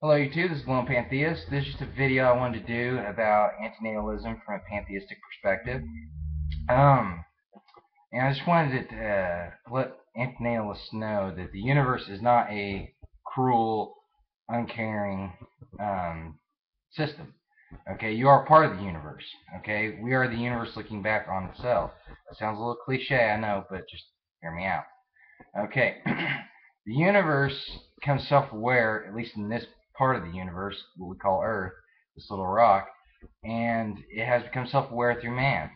Hello YouTube, this is Lone Pantheist. This is just a video I wanted to do about antinatalism from a pantheistic perspective. Um, and I just wanted to let antinatalists know that the universe is not a cruel, uncaring system. Okay, you are part of the universe. Okay, we are the universe looking back on itself. That sounds a little cliche, I know, but just hear me out. Okay, the universe becomes self-aware, at least in this part of the universe, what we call Earth, this little rock, and it has become self-aware through man.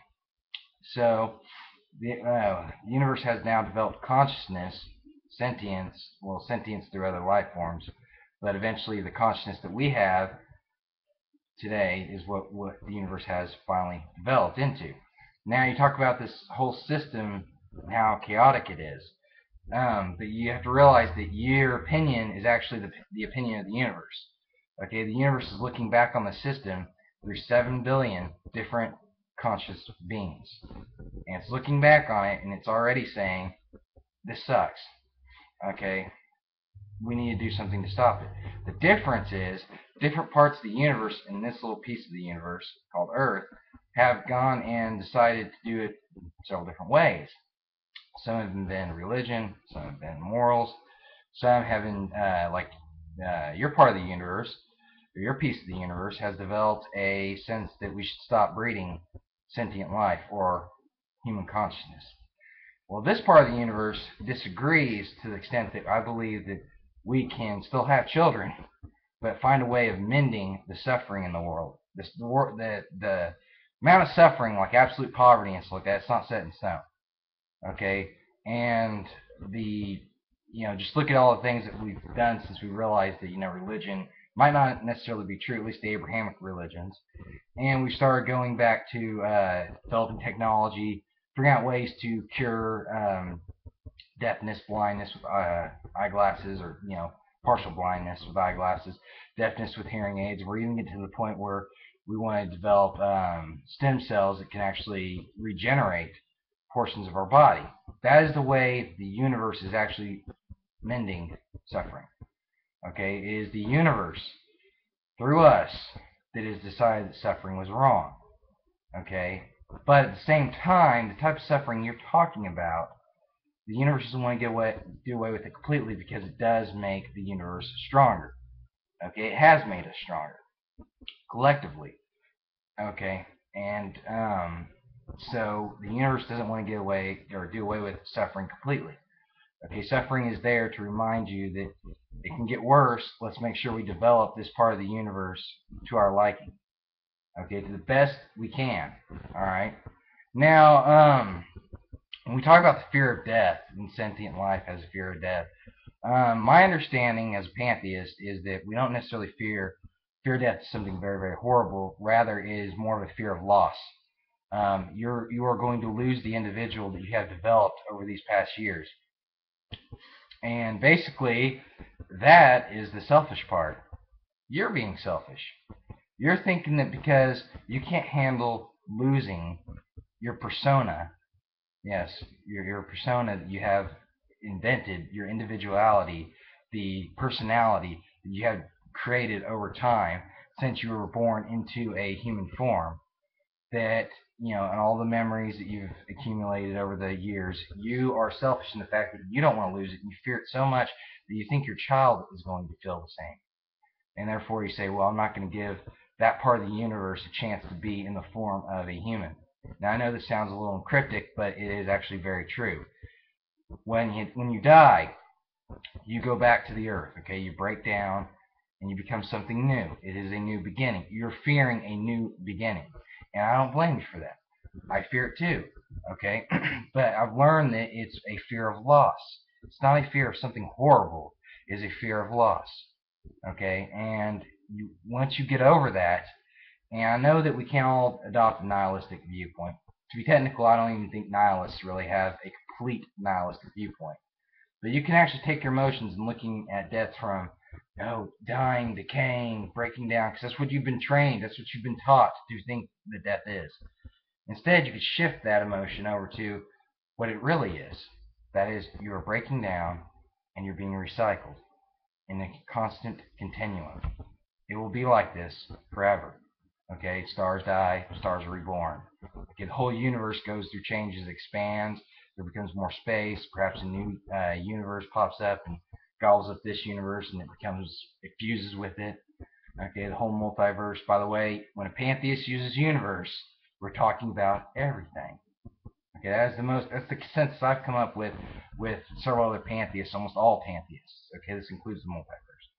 So the universe has now developed consciousness, sentience, well, sentience through other life forms, but eventually the consciousness that we have today is what the universe has finally developed into. Now you talk about this whole system and how chaotic it is. But you have to realize that your opinion is actually the opinion of the universe. Okay, the universe is looking back on the system through 7 billion different conscious beings. And it's looking back on it and it's already saying, this sucks. Okay, we need to do something to stop it. The difference is, different parts of the universe in this little piece of the universe called Earth have gone and decided to do it several different ways. Some have been religion, some have been morals, some have been your part of the universe, or your piece of the universe has developed a sense that we should stop breeding sentient life or human consciousness. Well, this part of the universe disagrees to the extent that I believe that we can still have children, but find a way of mending the suffering in the world. The amount of suffering, like absolute poverty and stuff like that, it's not set in stone. Okay, and just look at all the things that we've done since we realized that religion might not necessarily be true, at least the Abrahamic religions, and we started going back to developing technology, figuring out ways to cure deafness, blindness with eyeglasses, or partial blindness with eyeglasses, deafness with hearing aids. We're even getting to the point where we want to develop stem cells that can actually regenerate portions of our body. That is the way the universe is actually mending suffering. Okay, it is the universe through us that has decided that suffering was wrong. Okay, but at the same time, the type of suffering you're talking about, the universe doesn't want to do away with it completely because it does make the universe stronger. Okay, it has made us stronger collectively. Okay, and so the universe doesn't want to get away or do away with suffering completely. Okay, suffering is there to remind you that it can get worse. Let's make sure we develop this part of the universe to our liking. Okay, to the best we can. All right. Now, when we talk about the fear of death, and sentient life has a fear of death, my understanding as a pantheist is that we don't necessarily fear death is something very, very horrible. Rather, it is more of a fear of loss. You are going to lose the individual that you have developed over these past years. And basically, that is the selfish part. You're being selfish. You're thinking that because you can't handle losing your persona, yes, your persona that you have invented, your individuality, the personality that you have created over time since you were born into a human form, that and all the memories that you've accumulated over the years, you are selfish in the fact that you don't want to lose it. And you fear it so much that you think your child is going to feel the same, and therefore you say, "Well, I'm not going to give that part of the universe a chance to be in the form of a human." Now I know this sounds a little cryptic, but it is actually very true. When you die, you go back to the earth. Okay, you break down and you become something new. It is a new beginning. You're fearing a new beginning. And I don't blame you for that. I fear it too. Okay? But I've learned that it's a fear of loss. It's not a fear of something horrible, it's a fear of loss. Okay? And once you get over that, and I know that we can't all adopt a nihilistic viewpoint. To be technical, I don't even think nihilists really have a complete nihilistic viewpoint. But you can actually take your emotions and looking at death from dying, decaying, breaking down, because that's what you've been trained, that's what you've been taught to think that death is. Instead, you could shift that emotion over to what it really is. That is, you are breaking down and you're being recycled. in a constant continuum. It will be like this forever. Okay, stars die, stars are reborn. Okay, the whole universe goes through changes, expands. There becomes more space. Perhaps a new universe pops up and gobbles up this universe, and it fuses with it. Okay, the whole multiverse. By the way, when a pantheist uses universe, we're talking about everything. Okay, that's the consensus I've come up with several other pantheists, almost all pantheists. Okay, this includes the multiverse.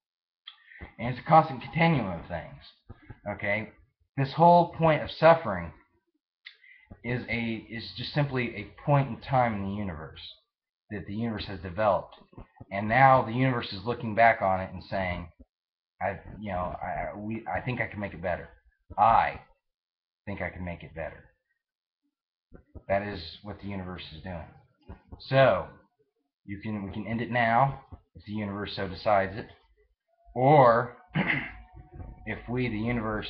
And it's a constant continuum of things. Okay, this whole point of suffering is just simply a point in time in the universe that the universe has developed, and now the universe is looking back on it and saying, I think I can make it better. I think I can make it better. That is what the universe is doing. So we can end it now if the universe so decides it, or if we, the universe,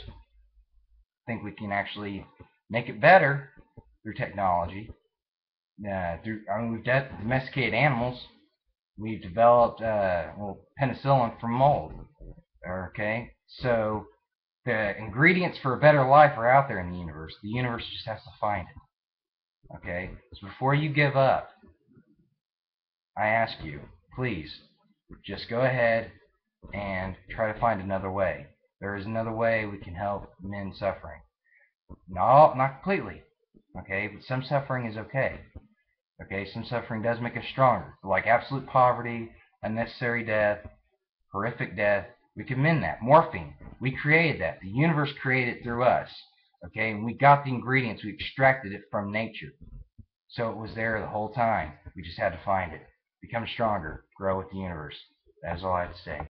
think we can actually make it better through technology. We've domesticated animals. We've developed penicillin from mold. Okay, so the ingredients for a better life are out there in the universe. The universe just has to find it. Okay, so before you give up, I ask you, please, just go ahead and try to find another way. There is another way we can help men suffering. No, not completely. Okay, but some suffering is okay. Okay, some suffering does make us stronger. Like absolute poverty, unnecessary death, horrific death, we can mend that. Morphine, we created that. The universe created it through us. Okay, and we got the ingredients. We extracted it from nature. So it was there the whole time. We just had to find it. Become stronger. Grow with the universe. That is all I have to say.